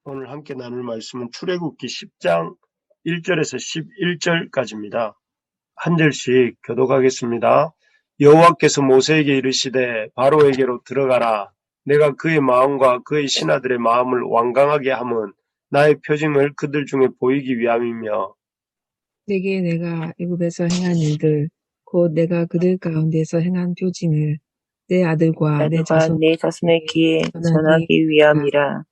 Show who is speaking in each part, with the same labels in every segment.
Speaker 1: 오늘 함께 나눌 말씀은 출애굽기 10장 1절에서 11절까지입니다. 한 절씩 교독하겠습니다. 여호와께서 모세에게 이르시되 바로에게로 들어가라. 내가 그의 마음과 그의 신하들의 마음을 완강하게 함은 나의 표징을 그들 중에 보이기 위함이며
Speaker 2: 내게 내가 애굽에서 행한 일들 곧 내가 그들 가운데서 행한 표징을 내 아들과 내
Speaker 3: 자손의 귀에 전하기
Speaker 2: 위함이라.
Speaker 3: 위함이라.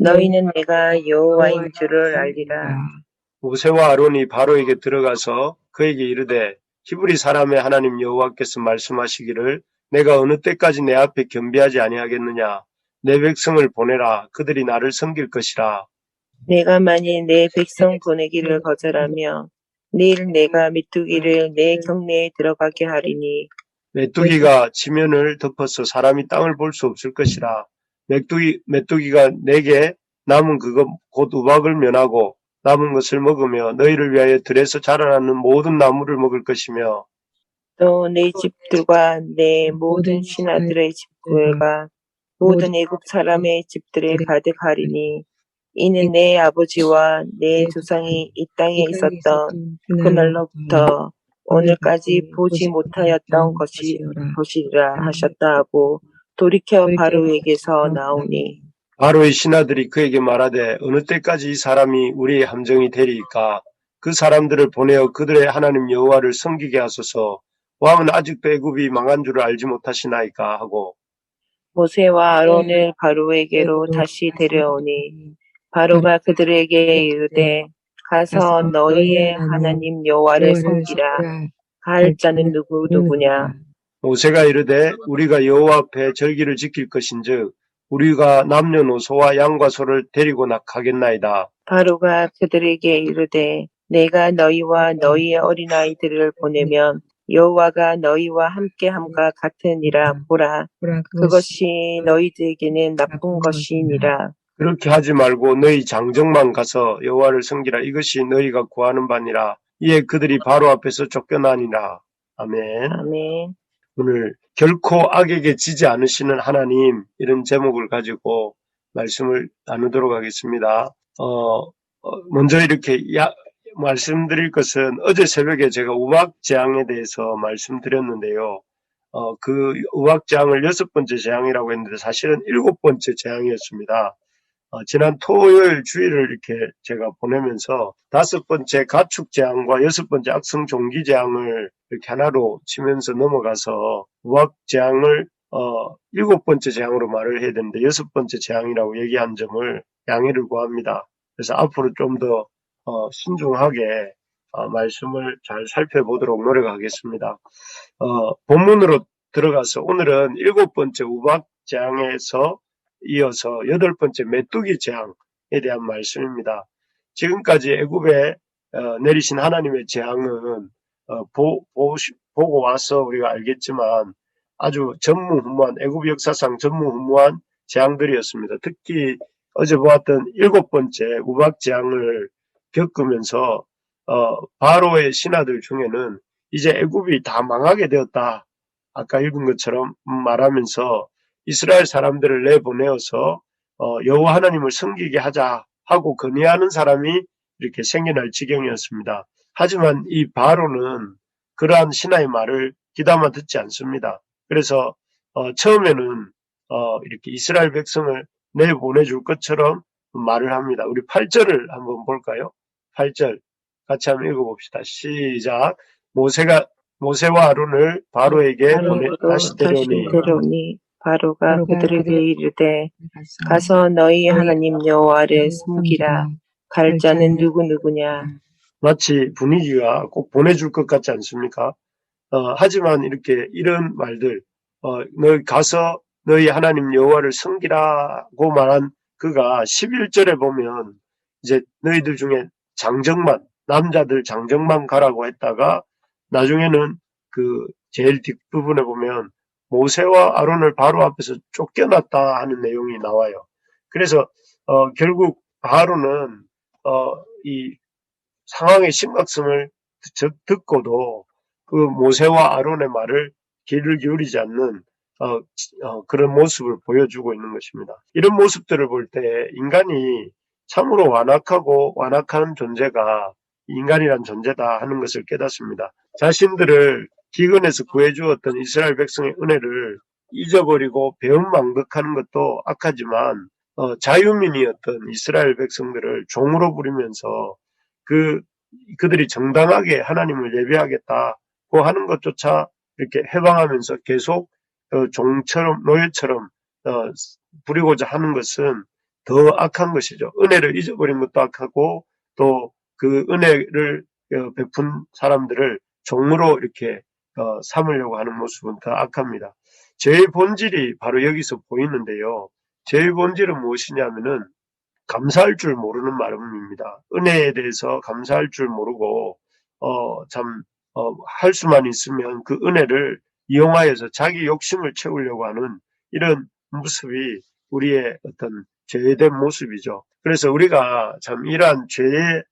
Speaker 3: 너희는 내가 여호와인 줄을 알리라.
Speaker 1: 모세와 아론이 바로에게 들어가서 그에게 이르되 히브리 사람의 하나님 여호와께서 말씀하시기를 내가 어느 때까지 내 앞에 겸비하지 아니하겠느냐. 내 백성을 보내라. 그들이 나를 섬길 것이라.
Speaker 3: 내가 만일 내 백성 보내기를 거절하며 내일 내가 메뚜기를 내 경내에 들어가게 하리니
Speaker 1: 메뚜기가 지면을 덮어서 사람이 땅을 볼 수 없을 것이라. 메뚜기가 내게 남은 그것 곧 우박을 면하고 남은 것을 먹으며 너희를 위하여 들에서 자라나는 모든 나무를 먹을 것이며
Speaker 3: 또 내 집들과 내 모든 신하들의 집들과 모든 애굽 사람의 집들에 가득하리니 이는 내 아버지와 내 조상이 이 땅에 있었던 그날로부터 오늘까지 보지 못하였던 것이라 하셨다 하고 돌이켜 바로에게서 나오니
Speaker 1: 바로의 신하들이 그에게 말하되 어느 때까지 이 사람이 우리의 함정이 되리이까. 그 사람들을 보내어 그들의 하나님 여호와를 섬기게 하소서. 왕은 아직도 애굽이 망한 줄을 알지 못하시나이까 하고
Speaker 3: 모세와 아론을 바로에게로 다시 데려오니 바로가 그들에게 이르되 가서 너희의 하나님 여호와를 섬기라. 갈 자는 누구냐.
Speaker 1: 모세가 이르되 우리가 여호와 앞에 절기를 지킬 것인즉 우리가 남녀노소와 양과 소를 데리고 가겠나이다.
Speaker 3: 바로가 그들에게 이르되 내가 너희와 너희의 어린아이들을 보내면 여호와가 너희와 함께함과 같으니라. 보라 그것이 너희들에게는 나쁜 것이니라.
Speaker 1: 그렇게 하지 말고 너희 장정만 가서 여호와를 섬기라. 이것이 너희가 구하는 바니라. 이에 그들이 바로 앞에서 쫓겨나니라. 아멘.
Speaker 3: 아멘.
Speaker 1: 오늘 결코 악에게 지지 않으시는 하나님, 이런 제목을 가지고 말씀을 나누도록 하겠습니다. 먼저 이렇게 말씀드릴 것은 어제 새벽에 제가 우박재앙에 대해서 말씀드렸는데요. 그 우박재앙을 6번째 재앙이라고 했는데 사실은 7번째 재앙이었습니다. 지난 토요일 주일을 이렇게 제가 보내면서 5번째 가축재앙과 6번째 악성종기재앙을 이렇게 하나로 치면서 넘어가서 우박재앙을 7번째 재앙으로 말을 해야 되는데 6번째 재앙이라고 얘기한 점을 양해를 구합니다. 그래서 앞으로 좀 더 신중하게 말씀을 잘 살펴보도록 노력하겠습니다. 본문으로 들어가서 오늘은 7번째 우박재앙에서 이어서 8번째 메뚜기 재앙에 대한 말씀입니다. 지금까지 애굽에 내리신 하나님의 재앙은 보고 와서 우리가 알겠지만 아주 전무후무한, 애굽 역사상 전무후무한 재앙들이었습니다. 특히 어제 보았던 7번째 우박 재앙을 겪으면서 바로의 신하들 중에는 이제 애굽이 다 망하게 되었다. 아까 읽은 것처럼 말하면서 이스라엘 사람들을 내보내어서 여호와 하나님을 섬기게 하자 하고 건의하는 사람이 이렇게 생겨날 지경이었습니다. 하지만 이 바로는 그러한 신하의 말을 귀담아 듣지 않습니다. 그래서 처음에는 이렇게 이스라엘 백성을 내보내줄 것처럼 말을 합니다. 우리 8절을 한번 볼까요? 8절 같이 한번 읽어봅시다. 시작. 모세와 아론을 바로에게 다시 데려오니
Speaker 3: 바로가 그들에게 이르되 가서 너희 하나님 여호와를 섬기라. 갈 자는 누구냐.
Speaker 1: 마치 분위기가 꼭 보내줄 것 같지 않습니까? 하지만 이런 말들, 너희 가서 너희 하나님 여호와를 섬기라고 말한 그가 11절에 보면 이제 너희들 중에 남자들 장정만 가라고 했다가 나중에는 그 제일 뒷부분에 보면 모세와 아론을 바로 앞에서 쫓겨났다 하는 내용이 나와요. 그래서 결국 바로는 이 상황의 심각성을 듣고도 그 모세와 아론의 말을 귀를 기울이지 않는 그런 모습을 보여주고 있는 것입니다. 이런 모습들을 볼 때 인간이 참으로 완악하고 완악한 존재가 인간이란 존재다 하는 것을 깨닫습니다. 자신들을 기근에서 구해주었던 이스라엘 백성의 은혜를 잊어버리고 배은망덕하는 것도 악하지만 자유민이었던 이스라엘 백성들을 종으로 부리면서 그들이 정당하게 하나님을 예배하겠다고 하는 것조차 이렇게 해방하면서 계속 종처럼 노예처럼 부리고자 하는 것은 더 악한 것이죠. 은혜를 잊어버린 것도 악하고 또 그 은혜를 베푼 사람들을 종으로 이렇게 삼으려고 하는 모습은 더 악합니다. 죄의 본질이 바로 여기서 보이는데요. 죄의 본질은 무엇이냐면은 감사할 줄 모르는 마음입니다. 은혜에 대해서 감사할 줄 모르고 할 수만 있으면 그 은혜를 이용하여서 자기 욕심을 채우려고 하는 이런 모습이 우리의 어떤 죄된 모습이죠. 그래서 우리가 참 이러한 죄의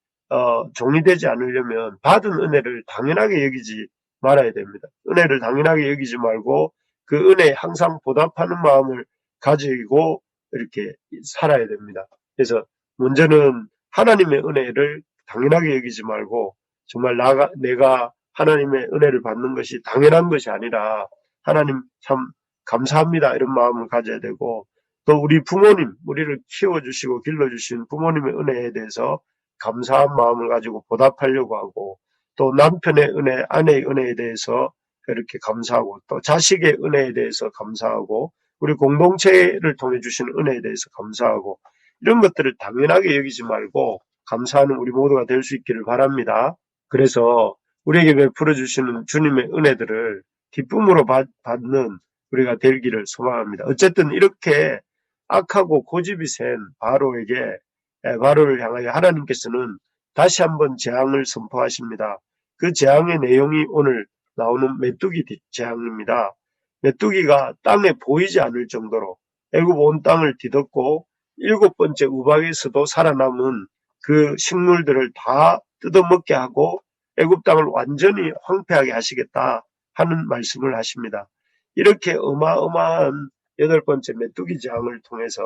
Speaker 1: 종이 되지 않으려면 받은 은혜를 당연하게 여기지 말아야 됩니다. 은혜를 당연하게 여기지 말고 그 은혜에 항상 보답하는 마음을 가지고 이렇게 살아야 됩니다. 그래서 먼저는 하나님의 은혜를 당연하게 여기지 말고 정말 내가 하나님의 은혜를 받는 것이 당연한 것이 아니라 하나님 참 감사합니다 이런 마음을 가져야 되고 또 우리 부모님, 우리를 키워주시고 길러주신 부모님의 은혜에 대해서 감사한 마음을 가지고 보답하려고 하고 또 남편의 은혜, 아내의 은혜에 대해서 이렇게 감사하고 또 자식의 은혜에 대해서 감사하고 우리 공동체를 통해 주시는 은혜에 대해서 감사하고 이런 것들을 당연하게 여기지 말고 감사하는 우리 모두가 될 수 있기를 바랍니다. 그래서 우리에게 베풀어 주시는 주님의 은혜들을 기쁨으로 받는 우리가 되기를 소망합니다. 어쨌든 이렇게 악하고 고집이 센 바로를 향하여 하나님께서는 다시 한번 재앙을 선포하십니다. 그 재앙의 내용이 오늘 나오는 메뚜기 재앙입니다. 메뚜기가 땅에 보이지 않을 정도로 애굽 온 땅을 뒤덮고 7번째 우박에서도 살아남은 그 식물들을 다 뜯어먹게 하고 애굽 땅을 완전히 황폐하게 하시겠다 하는 말씀을 하십니다. 이렇게 어마어마한 8번째 메뚜기 재앙을 통해서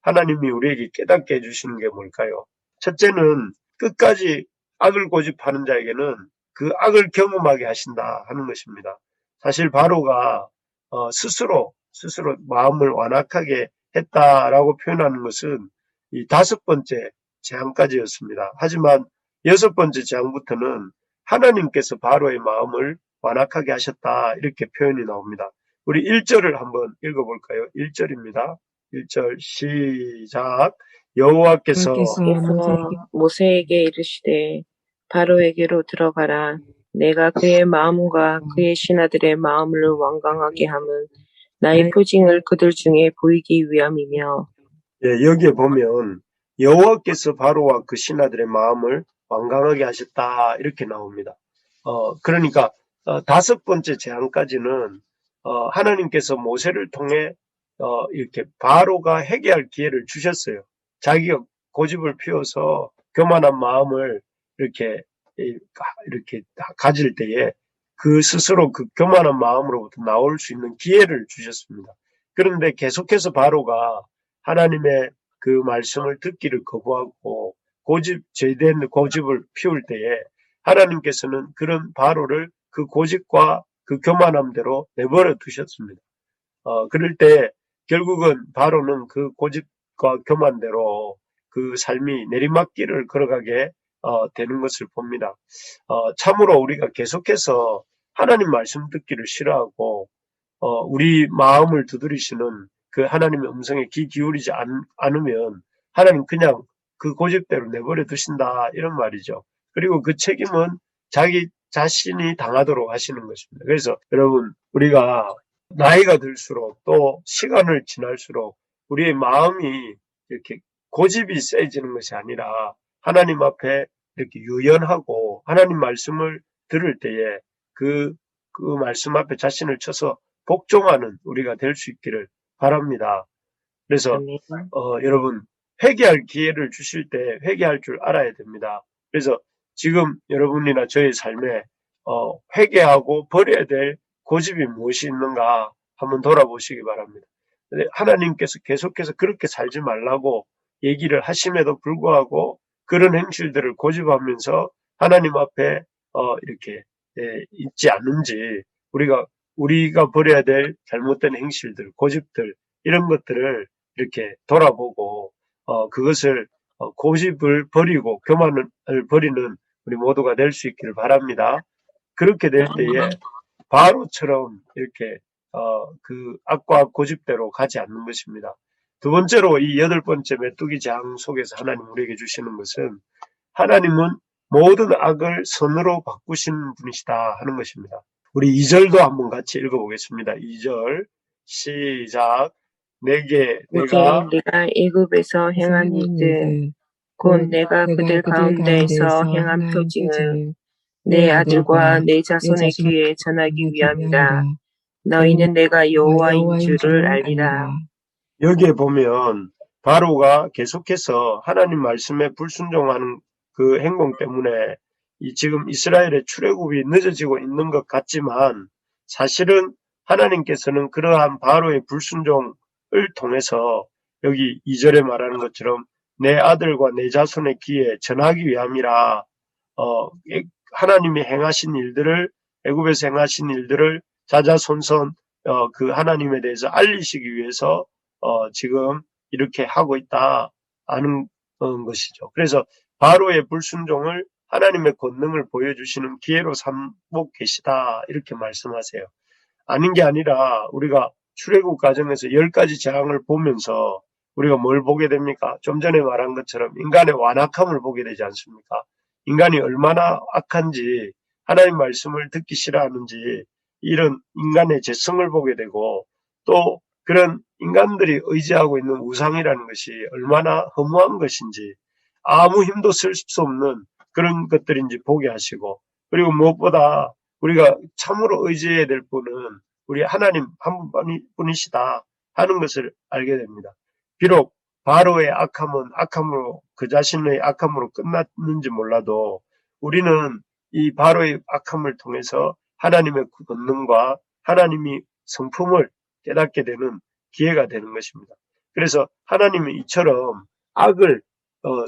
Speaker 1: 하나님이 우리에게 깨닫게 해주시는 게 뭘까요? 첫째는 끝까지 악을 고집하는 자에게는 그 악을 경험하게 하신다 하는 것입니다. 사실 바로가 스스로 마음을 완악하게 했다라고 표현하는 것은 이 5번째 재앙까지였습니다. 하지만 6번째 재앙부터는 하나님께서 바로의 마음을 완악하게 하셨다 이렇게 표현이 나옵니다. 우리 1절을 한번 읽어볼까요? 1절입니다. 1절 시작. 여호와께서
Speaker 3: 모세에게 이르시되 바로에게로 들어가라. 내가 그의 마음과 그의 신하들의 마음을 완강하게 함은 나의 표징을 그들 중에 보이기 위함이며.
Speaker 1: 여기에 보면 여호와께서 바로와 그 신하들의 마음을 완강하게 하셨다 이렇게 나옵니다. 그러니까 5번째 재앙까지는 하나님께서 모세를 통해 이렇게 바로가 회개할 기회를 주셨어요. 자기가 고집을 피워서 교만한 마음을 이렇게 가질 때에 그 스스로 그 교만한 마음으로부터 나올 수 있는 기회를 주셨습니다. 그런데 계속해서 바로가 하나님의 그 말씀을 듣기를 거부하고 죄된 고집을 피울 때에 하나님께서는 그런 바로를 그 고집과 그 교만함대로 내버려 두셨습니다. 그럴 때 결국은 바로는 그 고집과 교만대로 그 삶이 내리막길을 걸어가게 되는 것을 봅니다. 참으로 우리가 계속해서 하나님 말씀 듣기를 싫어하고 우리 마음을 두드리시는 그 하나님의 음성에 귀 기울이지 않으면 하나님 그냥 그 고집대로 내버려 두신다 이런 말이죠. 그리고 그 책임은 자기 자신이 당하도록 하시는 것입니다. 그래서 여러분 우리가 나이가 들수록 또 시간을 지날수록 우리의 마음이 이렇게 고집이 세지는 것이 아니라 하나님 앞에 이렇게 유연하고 하나님 말씀을 들을 때에 그 말씀 앞에 자신을 쳐서 복종하는 우리가 될 수 있기를 바랍니다. 그래서 여러분 회개할 기회를 주실 때 회개할 줄 알아야 됩니다. 그래서 지금 여러분이나 저의 삶에 회개하고 버려야 될 고집이 무엇이 있는가 한번 돌아보시기 바랍니다. 하나님께서 계속해서 그렇게 살지 말라고 얘기를 하심에도 불구하고 그런 행실들을 고집하면서 하나님 앞에 이렇게 있지 않는지 우리가 버려야 될 잘못된 행실들, 고집들 이런 것들을 이렇게 돌아보고 그것을 고집을 버리고 교만을 버리는 우리 모두가 될 수 있기를 바랍니다. 그렇게 될 때에 바로처럼 이렇게 그 악과 고집대로 가지 않는 것입니다. 두 번째로 이 8번째 메뚜기 장 속에서 하나님 우리에게 주시는 것은 하나님은 모든 악을 선으로 바꾸시는 분이시다 하는 것입니다. 우리 2절도 한번 같이 읽어보겠습니다. 2절 시작. 내게 내가
Speaker 3: 내가 애굽에서 행한 일들 곧 내가 그들 가운데에서 행한 표징을 내 아들과 내 자손의 귀에 전하기 위함이라. 너희는 내가 여호와인 줄을 알리라.
Speaker 1: 여기에 보면 바로가 계속해서 하나님 말씀에 불순종하는 그 행동 때문에 지금 이스라엘의 출애굽이 늦어지고 있는 것 같지만 사실은 하나님께서는 그러한 바로의 불순종을 통해서 여기 2절에 말하는 것처럼 내 아들과 내 자손의 귀에 전하기 위함이라 하나님이 행하신 일들을 애굽에서 행하신 일들을 자자손손 그 하나님에 대해서 알리시기 위해서 지금 이렇게 하고 있다 하는 것이죠. 그래서 바로의 불순종을 하나님의 권능을 보여주시는 기회로 삼고 계시다 이렇게 말씀하세요. 아닌 게 아니라 우리가 출애굽 과정에서 10가지 재앙을 보면서 우리가 뭘 보게 됩니까? 좀 전에 말한 것처럼 인간의 완악함을 보게 되지 않습니까? 인간이 얼마나 악한지 하나님 말씀을 듣기 싫어하는지 이런 인간의 죄성을 보게 되고 또 그런 인간들이 의지하고 있는 우상이라는 것이 얼마나 허무한 것인지 아무 힘도 쓸 수 없는 그런 것들인지 보게 하시고 그리고 무엇보다 우리가 참으로 의지해야 될 분은 우리 하나님 한 분이시다 하는 것을 알게 됩니다. 비록 바로의 악함은 악함으로 그 자신의 악함으로 끝났는지 몰라도 우리는 이 바로의 악함을 통해서 하나님의 권능과 하나님이 성품을 깨닫게 되는 기회가 되는 것입니다. 그래서 하나님은 이처럼 악을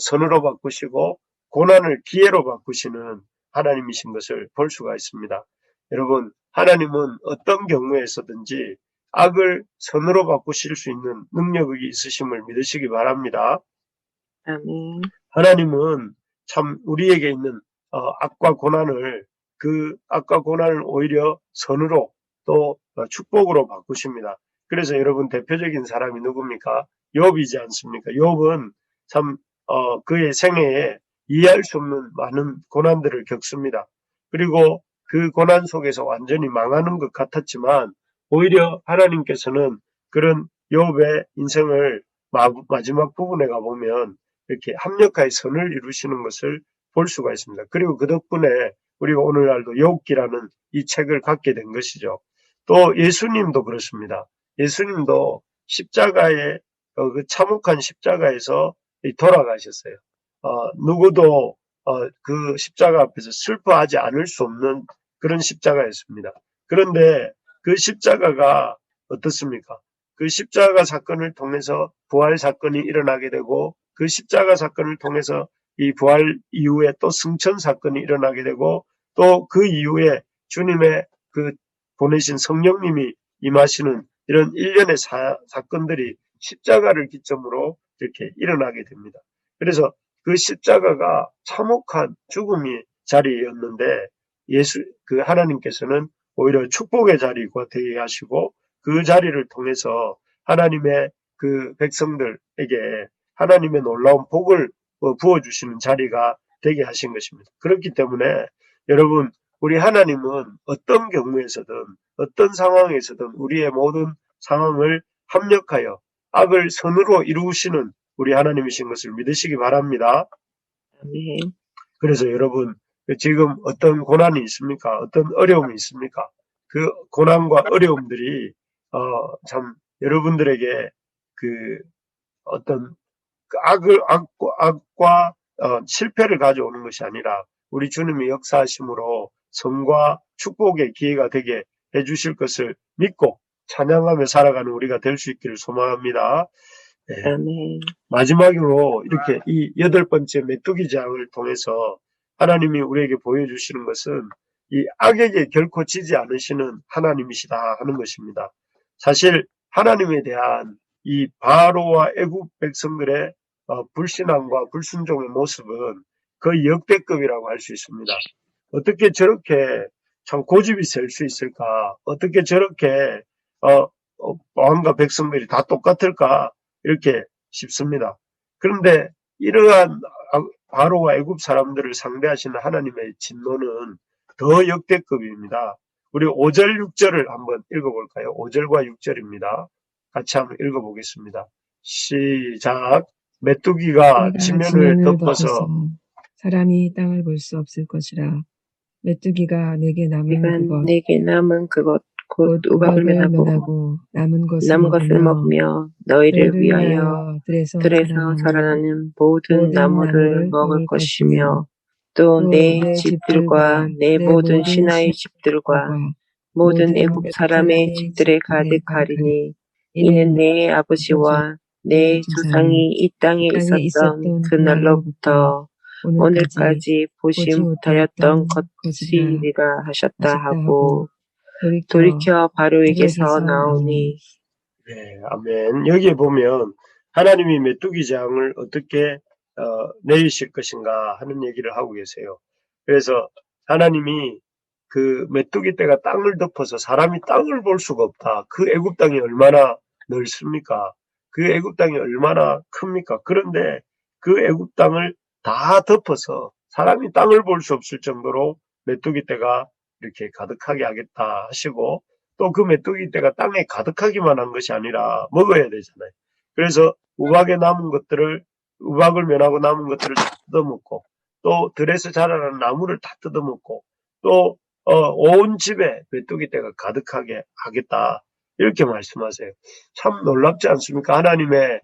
Speaker 1: 선으로 바꾸시고 고난을 기회로 바꾸시는 하나님이신 것을 볼 수가 있습니다. 여러분, 하나님은 어떤 경우에서든지 악을 선으로 바꾸실 수 있는 능력이 있으심을 믿으시기 바랍니다.
Speaker 3: 아멘.
Speaker 1: 하나님은 참 우리에게 있는 악과 고난을 그 악과 고난을 오히려 선으로 또 축복으로 바꾸십니다. 그래서 여러분 대표적인 사람이 누굽니까? 욥이지 않습니까? 욥은 참 그의 생애에 이해할 수 없는 많은 고난들을 겪습니다. 그리고 그 고난 속에서 완전히 망하는 것 같았지만 오히려 하나님께서는 그런 욥의 인생을 마지막 부분에 가보면 이렇게 합력하여 선을 이루시는 것을 볼 수가 있습니다. 그리고 그 덕분에 우리가 오늘날도 욥기라는 이 책을 갖게 된 것이죠. 또 예수님도 그렇습니다. 예수님도 십자가의 그 참혹한 십자가에서 돌아가셨어요. 누구도 그 십자가 앞에서 슬퍼하지 않을 수 없는 그런 십자가였습니다. 그런데 그 십자가가 어떻습니까? 그 십자가 사건을 통해서 부활 사건이 일어나게 되고 그 십자가 사건을 통해서 이 부활 이후에 또 승천 사건이 일어나게 되고 또 그 이후에 주님의 그 보내신 성령님이 임하시는 이런 일련의 사건들이 십자가를 기점으로 이렇게 일어나게 됩니다. 그래서 그 십자가가 참혹한 죽음의 자리였는데 그 하나님께서는 오히려 축복의 자리가 되게 하시고 그 자리를 통해서 하나님의 그 백성들에게 하나님의 놀라운 복을 부어주시는 자리가 되게 하신 것입니다. 그렇기 때문에 여러분 우리 하나님은 어떤 경우에서든 어떤 상황에서든 우리의 모든 상황을 합력하여 악을 선으로 이루시는 우리 하나님이신 것을 믿으시기 바랍니다.
Speaker 3: 아멘.
Speaker 1: 그래서 여러분 지금 어떤 고난이 있습니까? 어떤 어려움이 있습니까? 그 고난과 어려움들이 참 여러분들에게 그 어떤 악과 실패를 가져오는 것이 아니라 우리 주님의 역사하심으로 성과 축복의 기회가 되게 해주실 것을 믿고 찬양하며 살아가는 우리가 될 수 있기를 소망합니다. 예.
Speaker 3: 아멘.
Speaker 1: 마지막으로 이렇게 이 8번째 메뚜기 재앙을 통해서 하나님이 우리에게 보여주시는 것은 이 악에게 결코 지지 않으시는 하나님이시다 하는 것입니다. 사실 하나님에 대한 이 바로와 애굽 백성들의 불신앙과 불순종의 모습은 거의 역대급이라고 할 수 있습니다. 어떻게 저렇게 참 고집이 셀 수 있을까? 어떻게 저렇게 왕과 백성들이 다 똑같을까? 이렇게 싶습니다. 그런데 이러한 바로와 애굽 사람들을 상대하시는 하나님의 진노는 더 역대급입니다. 우리 5절, 6절을 한번 읽어볼까요? 5절과 6절입니다. 같이 한번 읽어보겠습니다. 시작. 메뚜기가 지면을 덮어서
Speaker 2: 사람이 땅을 볼 수 없을 것이라. 메뚜기가 내게 남은 그것 곧 우박을 면하고 남은 것을
Speaker 3: 먹으며 너희를 위하여 들에서 자라나는 모든 나무를 먹을 것이며 또 내 집들과 내 모든 신하의 집들과 모든 애국 사람의 집들에 가득하리니 이는 내 아버지와 내 조상이 이 땅에 있었던 그날로부터 오늘까지 보지 못하였던 것이리라 하셨다 하고 돌이켜 바로에게서 나오니.
Speaker 1: 네, 아멘. 여기에 보면 하나님이 메뚜기 재앙을 어떻게 내리실 것인가 하는 얘기를 하고 계세요. 그래서 하나님이 그 메뚜기 떼가 땅을 덮어서 사람이 땅을 볼 수가 없다. 그 애굽 땅이 얼마나 넓습니까? 그 애굽 땅이 얼마나 큽니까? 그런데 그 애굽 땅을 다 덮어서 사람이 땅을 볼 수 없을 정도로 메뚜기 떼가 이렇게 가득하게 하겠다 하시고, 또 그 메뚜기 떼가 땅에 가득하기만 한 것이 아니라 먹어야 되잖아요. 그래서 우박을 면하고 남은 것들을 다 뜯어먹고, 또 들에서 자라는 나무를 다 뜯어먹고, 또 온 집에 메뚜기 떼가 가득하게 하겠다, 이렇게 말씀하세요. 참 놀랍지 않습니까? 하나님의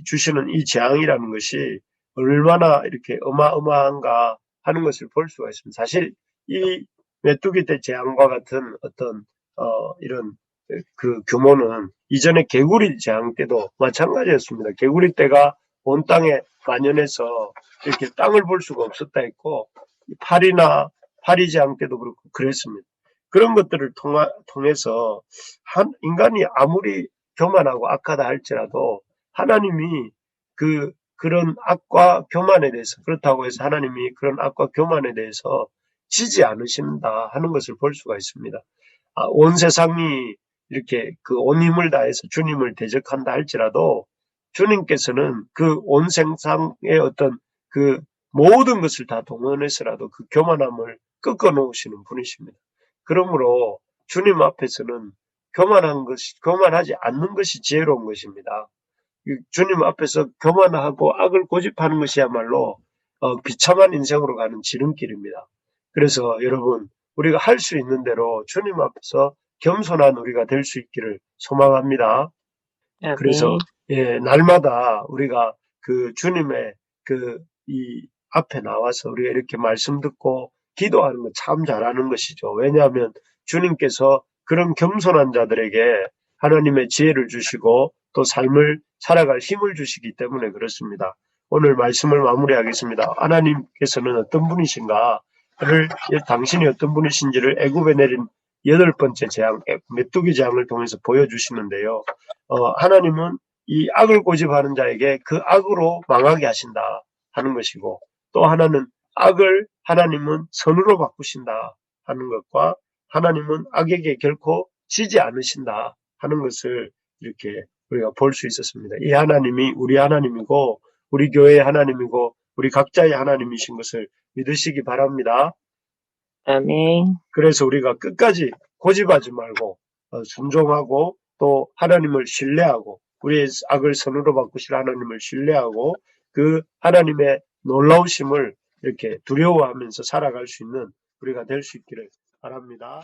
Speaker 1: 주시는 이 재앙이라는 것이 얼마나 이렇게 어마어마한가 하는 것을 볼 수가 있습니다. 사실 이 메뚜기 떼 재앙과 같은 어떤 이런 그 규모는 이전에 개구리 재앙 때도 마찬가지였습니다. 개구리 떼가 온 땅에 만연해서 이렇게 땅을 볼 수가 없었다 했고, 파리 재앙 때도 그렇고 그랬습니다. 그런 것들을 통해서 인간이 아무리 교만하고 악하다 할지라도 하나님이 그런 악과 교만에 대해서, 그렇다고 해서 하나님이 그런 악과 교만에 대해서 지지 않으신다 하는 것을 볼 수가 있습니다. 온 세상이 이렇게 온 힘을 다해서 주님을 대적한다 할지라도 주님께서는 그 온 세상의 어떤 모든 것을 다 동원해서라도 그 교만함을 꺾어 놓으시는 분이십니다. 그러므로 주님 앞에서는 교만하지 않는 것이 지혜로운 것입니다. 주님 앞에서 교만하고 악을 고집하는 것이야말로 비참한 인생으로 가는 지름길입니다. 그래서 여러분, 우리가 할 수 있는 대로 주님 앞에서 겸손한 우리가 될 수 있기를 소망합니다. 그래서 날마다 우리가 주님의 이 앞에 나와서 우리가 이렇게 말씀 듣고 기도하는 거 참 잘하는 것이죠. 왜냐하면 주님께서 그런 겸손한 자들에게 하나님의 지혜를 주시고 또 삶을 살아갈 힘을 주시기 때문에 그렇습니다. 오늘 말씀을 마무리하겠습니다. 하나님께서는 어떤 분이신가? 당신이 어떤 분이신지를 애굽에 내린 8번째 재앙, 메뚜기 재앙을 통해서 보여주시는데요. 하나님은 이 악을 고집하는 자에게 그 악으로 망하게 하신다 하는 것이고, 또 하나는 하나님은 선으로 바꾸신다 하는 것과, 하나님은 악에게 결코 지지 않으신다 하는 것을 이렇게 우리가 볼 수 있었습니다. 이 하나님이 우리 하나님이고 우리 교회의 하나님이고 우리 각자의 하나님이신 것을 믿으시기 바랍니다.
Speaker 3: 아멘.
Speaker 1: 그래서 우리가 끝까지 고집하지 말고 순종하고 또 하나님을 신뢰하고 우리의 악을 선으로 바꾸실 하나님을 신뢰하고 그 하나님의 놀라우심을 이렇게 두려워하면서 살아갈 수 있는 우리가 될 수 있기를 바랍니다.